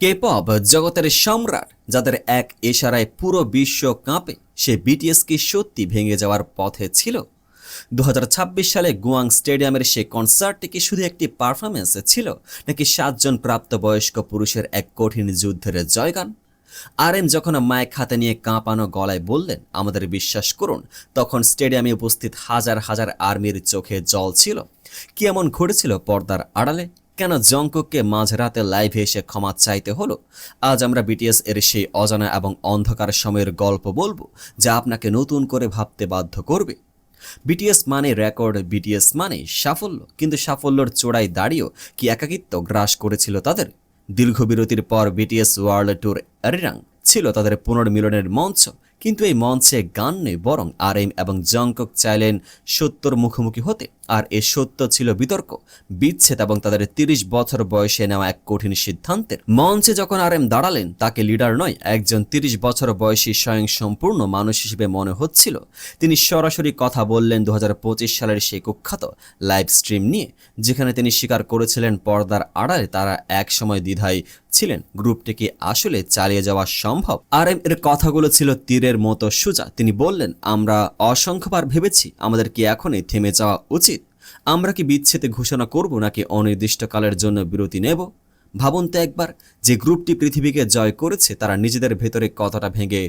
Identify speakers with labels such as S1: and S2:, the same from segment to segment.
S1: K-pop জগতের সম্রাট যাদের এক ইশারায় পুরো বিশ্ব কাঁপে, সে বিটিএস কি সত্যি ভেঙে যাওয়ার পথে ছিল? 2026 সালে গুয়াং স্টেডিয়ামের সেই কনসার্টটি কি শুধু একটি পারফরমেন্স ছিল, নাকি 7 জন প্রাপ্তবয়স্ক পুরুষের এক কঠিন যুদ্ধের জয়গান? আরএম যখন মাইক হাতে নিয়ে কাঁপানো গলায় বললেন, আমাদের বিশ্বাস করুন, তখন স্টেডিয়ামে উপস্থিত হাজার হাজার আর্মির চোখে জল ছিল। কি এমন ঘটেছিল পর্দার আড়ালে? কেন জংকুককে মাঝরাতে লাইভে এসে ক্ষমা চাইতে হলো? আজ আমরা বিটিএস এর সেই অজানা এবং অন্ধকার সময়ের গল্প বলবো, যা আপনাকে নতুন করে ভাবতে বাধ্য করবে। বিটিএস মানে রেকর্ড, বিটিএস মানে সাফল্য, কিন্তু সাফল্যর চূড়ায় দাঁড়িয়েও কি একাকিত্ব গ্রাস করেছিল তাদের? দীর্ঘ বিরতির পর বিটিএস ওয়ার্ল্ড ট্যুর আরিরাং ছিল তাদের পুনর্মিলনের মঞ্চ, কিন্তু এই মঞ্চে গান নেই, বরং আরএম এবং জংকুক চাইলেন সত্যর মুখোমুখি হতে। আর এ সত্য ছিল বিতর্ক, বিচ্ছেদ এবং তাদের 30 বছর বয়সে নেওয়া এক কঠিন সিদ্ধান্তের। মঞ্চে যখন আরএম দাঁড়ালেন, তাকে লিডার নয়, একজন 30 বছর বয়সী স্বয়ংসম্পূর্ণ মানুষ হিসেবে মনে হচ্ছিল। তিনি সরাসরি কথা বললেন 2025 সালের সেই কুখ্যাত লাইভ স্ট্রিম নিয়ে, যেখানে তিনি স্বীকার করেছিলেন পর্দার আড়ালে তারা এক সময় দ্বিধায় ছিলেন, গ্রুপটিকে আসলে চালিয়ে যাওয়া সম্ভব। আরএম এর কথাগুলো ছিল তীরের মতো সোজা। তিনি বললেন, আমরা অসংখ্যবার ভেবেছি আমাদের কি এখনই থেমে যাওয়া উচিত। আমরা কি বিচ্ছেদে ঘোষণা করব, নাকি অনির্দিষ্টকালের জন্য বিরতি নেব? ভাবুন তো একবার, যে গ্রুপটি পৃথিবীকে জয় করেছে, তারা নিজেদের ভেতরে কতটা ভেঙে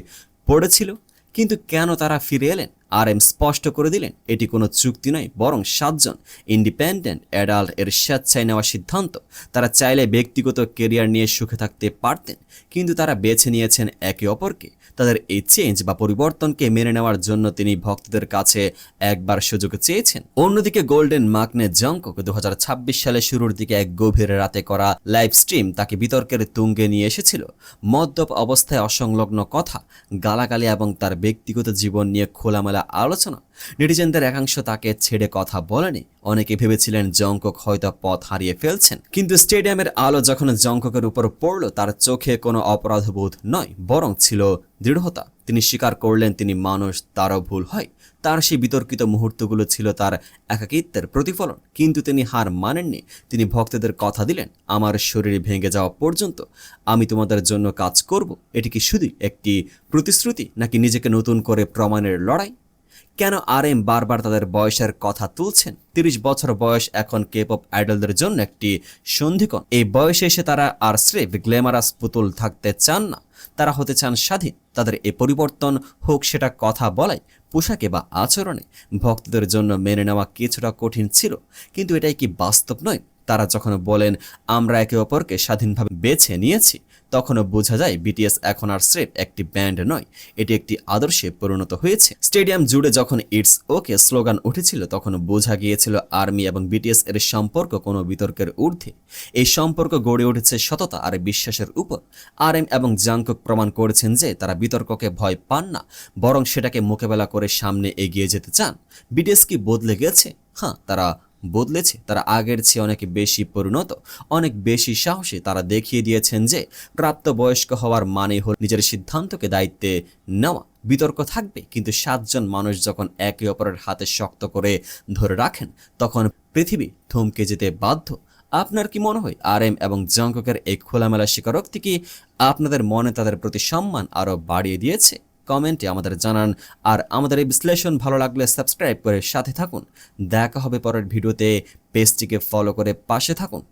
S1: পড়েছিল। কিন্তু কেন তারা ফিরে এলেন? আরএম স্পষ্ট করে দিলেন, এটি কোনো চুক্তি নয়, বরং 7 জন ইন্ডিপেন্ডেন্ট অ্যাডাল্ট এর স্বেচ্ছায় নেওয়া সিদ্ধান্ত। তারা চাইলে ব্যক্তিগত কেরিয়ার নিয়ে সুখে থাকতে পারতেন, কিন্তু তারা বেছে নিয়েছেন একে অপরকে। তাদের এই চেঞ্জ বা পরিবর্তনকে মেনে নেওয়ার জন্য তিনি ভক্তদের কাছে একবার সুযোগ চেয়েছেন। অন্যদিকে গোল্ডেন মাকনে জংকুক 2026 সালে শুরুর দিকে এক গভীর রাতে করা লাইভ স্ট্রিম তাকে বিতর্কের তুঙ্গে নিয়ে এসেছিল। মদ্যপ অবস্থায় অসংলগ্ন কথা, গালাগালি এবং তার ব্যক্তিগত জীবন নিয়ে খোলামেলা আলোচনা। নেটিজেনদের একাংশ তাকে ছেড়ে কথা বলেনি। অনেকে ভেবেছিলেন জংকুক হয়তো পথ হারিয়ে ফেলছেন, কিন্তু স্টেডিয়ামের আলো যখন জংকুকের উপর পড়ল, তার চোখে কোনো অপরাধবোধ নয়, বরং ছিল দৃঢ়তা। তিনি স্বীকার করলেন তিনি মানুষ, তারও ভুল হয়। তার সেই বিতর্কিত মুহূর্তগুলো ছিল তার একাকিত্বের প্রতিফলন, কিন্তু তিনি হার মানেননি। তিনি ভক্তদের কথা দিলেন, আমার শরীর ভেঙে যাওয়া পর্যন্ত আমি তোমাদের জন্য কাজ করব। এটি কি শুধু একটি প্রতিশ্রুতি, নাকি নিজেকে নতুন করে প্রমাণের লড়াই? কেন আরএম বারবার তাদের বয়সের কথা তুলছেন? 30 বছর বয়স এখন কে-পপ আইডলদের জন্য একটি সন্ধিক্ষণ। এই বয়সে এসে তারা আর স্রেফ গ্ল্যামারাস পুতুল থাকতে চান না, তারা হতে চান স্বাধীন। তাদের এই পরিবর্তন হোক সেটা কথা বলায়, পোশাকে বা আচরণে, ভক্তদের জন্য মেনে নেওয়া কিছুটা কঠিন ছিল, কিন্তু এটাই কি বাস্তব নয়? তারা যখন বলেন আমরা একে অপরকে স্বাধীনভাবে বেছে নিয়েছি, তখনও বোঝা যায় বিটিএস এখন আর স্রেফ একটি ব্যান্ড নয়, এটি একটি আদর্শে পরিণত হয়েছে। স্টেডিয়াম জুড়ে যখন ইটস ওকে স্লোগান উঠেছিল, তখন বোঝা গিয়েছিল আর্মি এবং বিটিএস এর সম্পর্ক কোনো বিতর্কের ঊর্ধ্বে। এই সম্পর্ক গড়ে উঠেছে সততা আর বিশ্বাসের উপর। আরএম এবং জংকুক প্রমাণ করেছেন যে তারা বিতর্ককে ভয় পান না, বরং সেটাকে মোকাবেলা করে সামনে এগিয়ে যেতে চান। বিটিএস কি বদলে গেছে? হ্যাঁ, তারা বদলেছে। তারা আগের চেয়ে অনেক বেশি পরিণত, অনেক বেশি সাহসী। তারা দেখিয়ে দিয়েছেন যে প্রাপ্তবয়স্ক হওয়ার মানে হল নিজের সিদ্ধান্তকে দায়িত্বে নেওয়া। বিতর্ক থাকবে, কিন্তু 7 জন মানুষ যখন একে অপরের হাতে শক্ত করে ধরে রাখেন, তখন পৃথিবী থমকে যেতে বাধ্য। আপনার কি মনে হয় আরএম এবং জংকুকের এই খোলামেলা স্বীকারোক্তি কি আপনাদের মনে তাদের প্রতি সম্মান আরও বাড়িয়ে দিয়েছে? কমেন্টে আমাদের জানান। আর আমাদের এই বিশ্লেষণ ভালো লাগলে সাবস্ক্রাইব করে সাথে থাকুন। দেখা হবে পরের ভিডিওতে। পেজটিকে ফলো করে পাশে থাকুন।